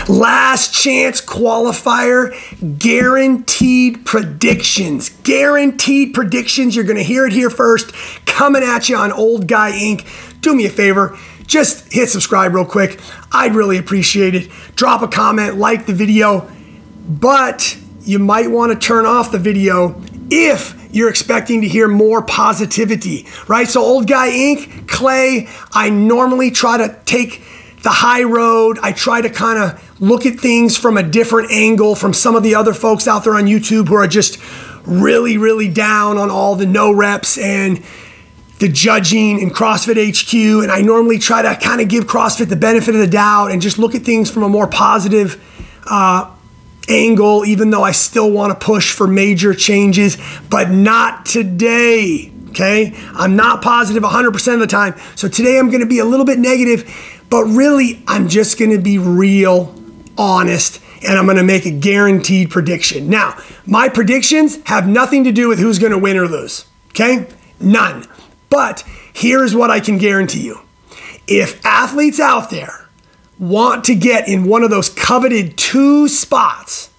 Last chance qualifier, guaranteed predictions. Guaranteed predictions. You're going to hear it here first. Coming at you on Old Guy Inc. Do me a favor. Just hit subscribe real quick. I'd really appreciate it. Drop a comment, like the video, but you might want to turn off the video if you're expecting to hear more positivity, right? So Old Guy Inc., Clay, I normally try to take the high road. I try to kind of look at things from a different angle from some of the other folks out there on YouTube who are just really, really down on all the no reps and the judging in CrossFit HQ. And I normally try to kind of give CrossFit the benefit of the doubt and just look at things from a more positive angle, even though I still want to push for major changes, but not today, okay? I'm not positive 100% of the time. So today I'm going to be a little bit negative, but really I'm just going to be real honest, and I'm going to make a guaranteed prediction. Now, my predictions have nothing to do with who's going to win or lose, okay? None. But here's what I can guarantee you. If athletes out there want to get in one of those coveted 2 spots,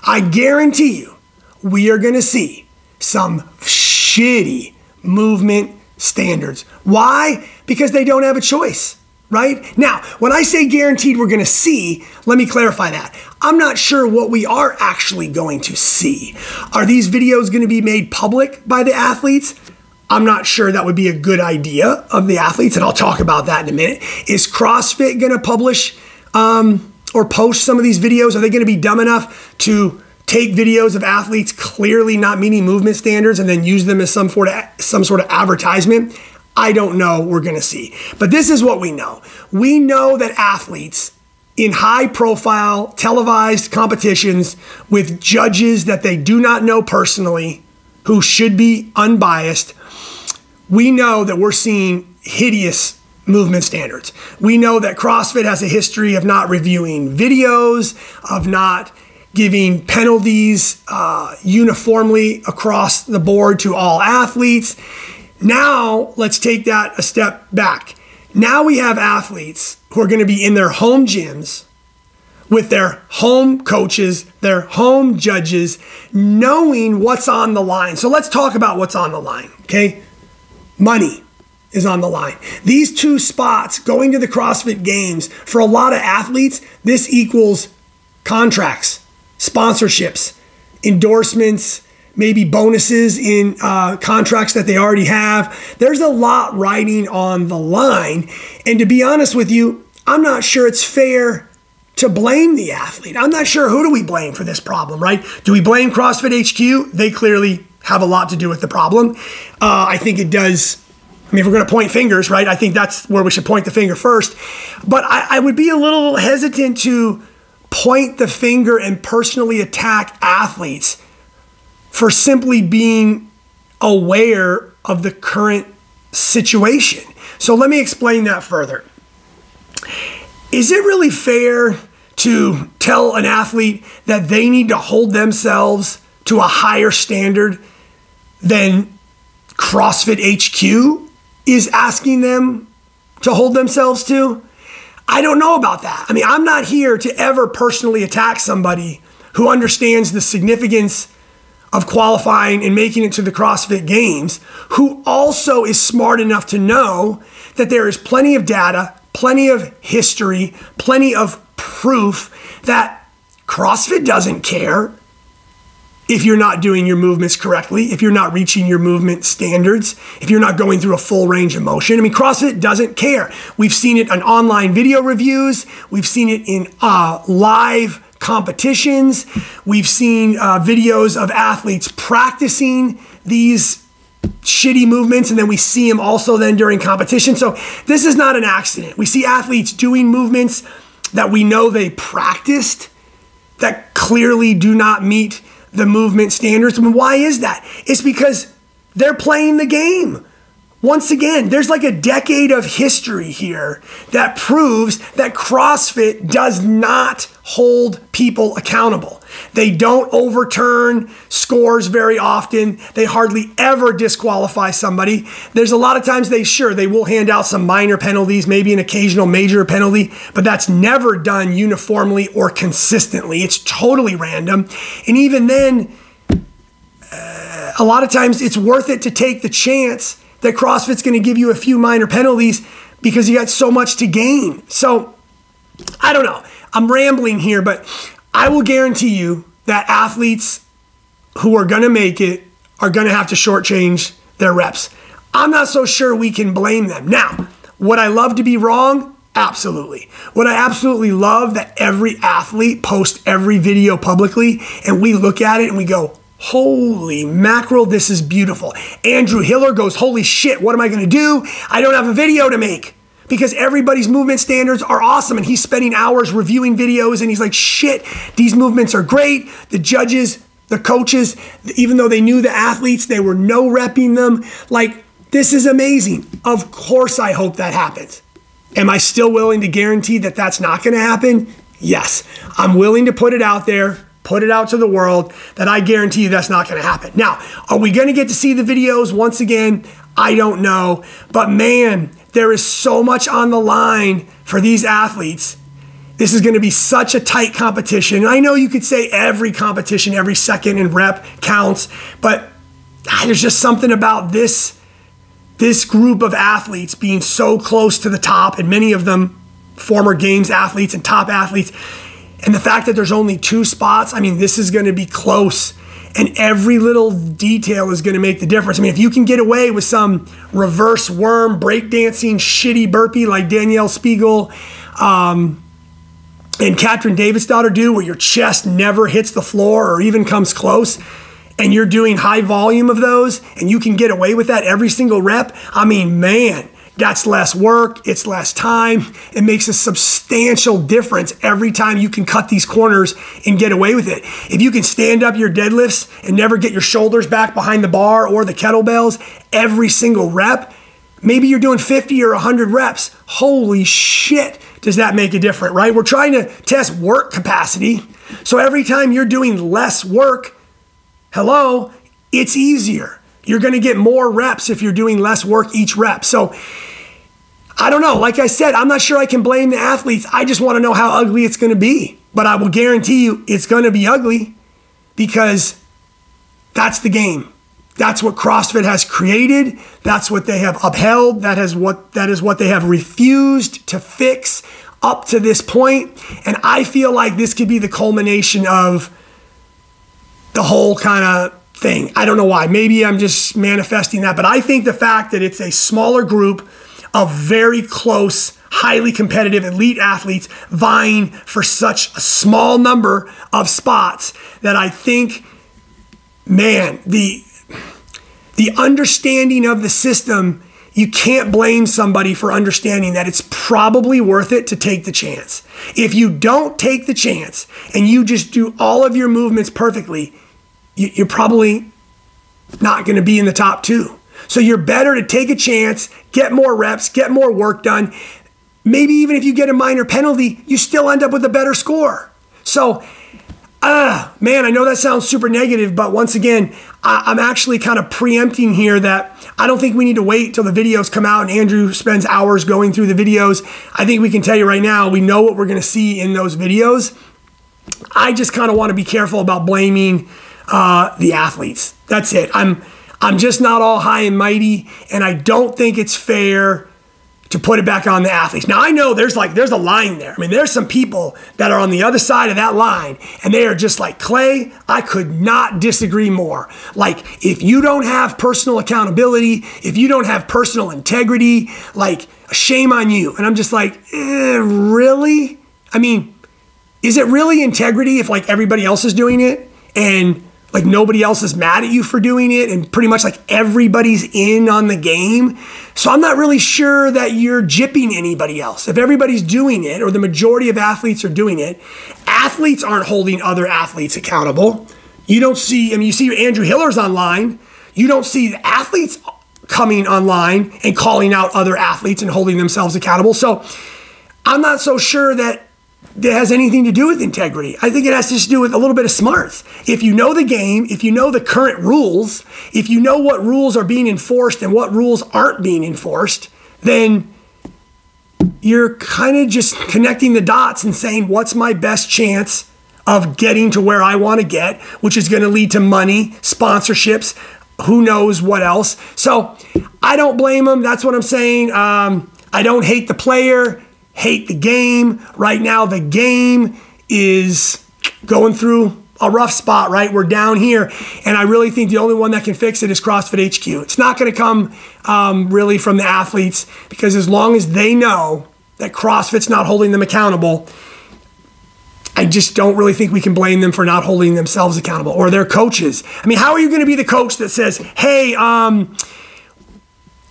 I guarantee you we are going to see some shitty movement standards. Why? Because they don't have a choice, right? Now, when I say guaranteed we're going to see, let me clarify that. I'm not sure what we are actually going to see. Are these videos going to be made public by the athletes? I'm not sure that would be a good idea of the athletes, and I'll talk about that in a minute. Is CrossFit going to publish or post some of these videos? Are they going to be dumb enough to take videos of athletes clearly not meeting movement standards and then use them as some sort of advertisement? I don't know. We're going to see. But this is what we know. We know that athletes in high-profile televised competitions with judges that they do not know personally, who should be unbiased, we know that we're seeing hideous movement standards. We know that CrossFit has a history of not reviewing videos, of not giving penalties uniformly across the board to all athletes. Now, let's take that a step back. Now we have athletes who are going to be in their home gyms with their home coaches, their home judges, knowing what's on the line. So let's talk about what's on the line, okay? Money is on the line. These 2 spots going to the CrossFit Games, for a lot of athletes, this equals contracts, sponsorships, endorsements, maybe bonuses in contracts that they already have. There's a lot riding on the line. And to be honest with you, I'm not sure it's fair to blame the athlete. I'm not sure, who do we blame for this problem, right? Do we blame CrossFit HQ? They clearly have a lot to do with the problem. I think it does. I mean, if we're going to point fingers, right, I think that's where we should point the finger first. But I would be a little hesitant to point the finger and personally attack athletes for simply being aware of the current situation. So let me explain that further. Is it really fair to tell an athlete that they need to hold themselves to a higher standard than CrossFit HQ is asking them to hold themselves to? I don't know about that. I mean, I'm not here to ever personally attack somebody who understands the significance of qualifying and making it to the CrossFit Games, who also is smart enough to know that there is plenty of data, plenty of history, plenty of proof that CrossFit doesn't care if you're not doing your movements correctly, if you're not reaching your movement standards, if you're not going through a full range of motion. I mean, CrossFit doesn't care. We've seen it on online video reviews. We've seen it in live competitions. We've seen videos of athletes practicing these shitty movements, and then we see them also then during competition. So this is not an accident. We see athletes doing movements that we know they practiced that clearly do not meet the movement standards. And why is that? It's because they're playing the game. once again, there's like a decade of history here that proves that CrossFit does not hold people accountable. They don't overturn scores very often. They hardly ever disqualify somebody. There's a lot of times they will hand out some minor penalties, maybe an occasional major penalty, but that's never done uniformly or consistently. It's totally random. And even then, a lot of times it's worth it to take the chance that CrossFit's going to give you a few minor penalties because you got so much to gain. So I don't know. I'm rambling here, but I will guarantee you that athletes who are going to make it are going to have to shortchange their reps. I'm not so sure we can blame them. Now, would I love to be wrong? Absolutely. Would I absolutely love that every athlete post every video publicly and we look at it and we go, holy mackerel, this is beautiful. Andrew Hiller goes, holy shit, what am I going to do? I don't have a video to make. Because everybody's movement standards are awesome and he's spending hours reviewing videos and he's like, shit, these movements are great. The judges, the coaches, even though they knew the athletes, they were no repping them. Like, this is amazing. Of course I hope that happens. Am I still willing to guarantee that that's not going to happen? Yes. I'm willing to put it out there, put it out to the world that I guarantee you that's not going to happen. Now, are we going to get to see the videos once again? I don't know. But man, there is so much on the line for these athletes. This is going to be such a tight competition. I know you could say every competition, every second and rep counts, but there's just something about this group of athletes being so close to the top, and many of them former games athletes and top athletes. And the fact that there's only 2 spots, I mean, this is going to be close. And every little detail is going to make the difference. I mean, if you can get away with some reverse worm, breakdancing, shitty burpee like Danielle Spiegel and Katrin Davidsdottir do, where your chest never hits the floor or even comes close, and you're doing high volume of those, and you can get away with that every single rep, I mean, man, that's less work, it's less time. It makes a substantial difference every time you can cut these corners and get away with it. If you can stand up your deadlifts and never get your shoulders back behind the bar or the kettlebells every single rep, maybe you're doing 50 or 100 reps. Holy shit, does that make a difference, right? We're trying to test work capacity. So every time you're doing less work, hello, it's easier. You're going to get more reps if you're doing less work each rep. So I don't know. Like I said, I'm not sure I can blame the athletes. I just want to know how ugly it's going to be. But I will guarantee you it's going to be ugly because that's the game. That's what CrossFit has created. That's what they have upheld. That is what they have refused to fix up to this point. And I feel like this could be the culmination of the whole kind of thing. I don't know why. Maybe I'm just manifesting that, but I think the fact that it's a smaller group of very close, highly competitive elite athletes vying for such a small number of spots that I think, man, the understanding of the system, you can't blame somebody for understanding that it's probably worth it to take the chance. If you don't take the chance and you just do all of your movements perfectly, you're probably not going to be in the top 2. So you're better to take a chance, get more reps, get more work done. Maybe even if you get a minor penalty, you still end up with a better score. So, man, I know that sounds super negative, but once again, I'm actually kind of preempting here that I don't think we need to wait till the videos come out and Andrew spends hours going through the videos. I think we can tell you right now, we know what we're going to see in those videos. I just kind of want to be careful about blaming the athletes. That's it. I'm just not all high and mighty, and I don't think it's fair to put it back on the athletes. Now I know there's a line there. I mean, there's some people that are on the other side of that line, and they are just like, Clay, I could not disagree more. Like, if you don't have personal accountability, if you don't have personal integrity, like, shame on you. And I'm just like, really? I mean, is it really integrity if like everybody else is doing it and like nobody else is mad at you for doing it and pretty much like everybody's in on the game? So I'm not really sure that you're gypping anybody else. If everybody's doing it or the majority of athletes are doing it, athletes aren't holding other athletes accountable. You don't see, I mean, you see Andrew Hiller's online. You don't see the athletes coming online and calling out other athletes and holding themselves accountable. So I'm not so sure that it has anything to do with integrity. I think it has to do with a little bit of smarts. If you know the game, if you know the current rules, if you know what rules are being enforced and what rules aren't being enforced, then you're kind of just connecting the dots and saying, what's my best chance of getting to where I want to get, which is going to lead to money, sponsorships, who knows what else. So I don't blame them. That's what I'm saying. I don't hate the player, hate the game. Right now, the game is going through a rough spot, right? We're down here. And I really think the only one that can fix it is CrossFit HQ. It's not going to come really from the athletes, because as long as they know that CrossFit's not holding them accountable, I just don't really think we can blame them for not holding themselves accountable, or their coaches. I mean, how are you going to be the coach that says, hey, I'm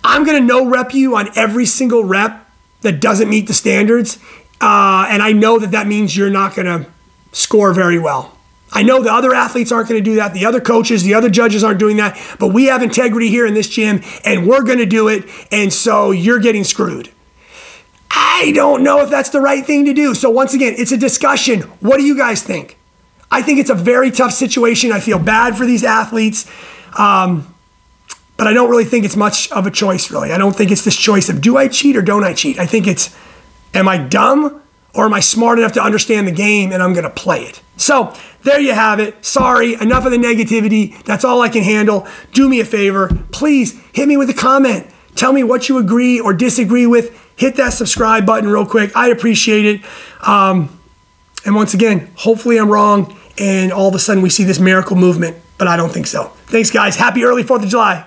going to no rep you on every single rep that doesn't meet the standards, and I know that that means you're not going to score very well. I know the other athletes aren't going to do that. The other coaches, the other judges aren't doing that, but we have integrity here in this gym, and we're going to do it, and so you're getting screwed. I don't know if that's the right thing to do. So once again, it's a discussion. What do you guys think? I think it's a very tough situation. I feel bad for these athletes, but I don't really think it's much of a choice, really. I don't think it's this choice of, do I cheat or don't I cheat? I think it's, am I dumb or am I smart enough to understand the game and I'm going to play it? So there you have it. Sorry, enough of the negativity. That's all I can handle. Do me a favor. Please hit me with a comment. Tell me what you agree or disagree with. Hit that subscribe button real quick. I appreciate it. And once again, hopefully I'm wrong and all of a sudden we see this miracle movement, but I don't think so. Thanks, guys. Happy early 4th of July.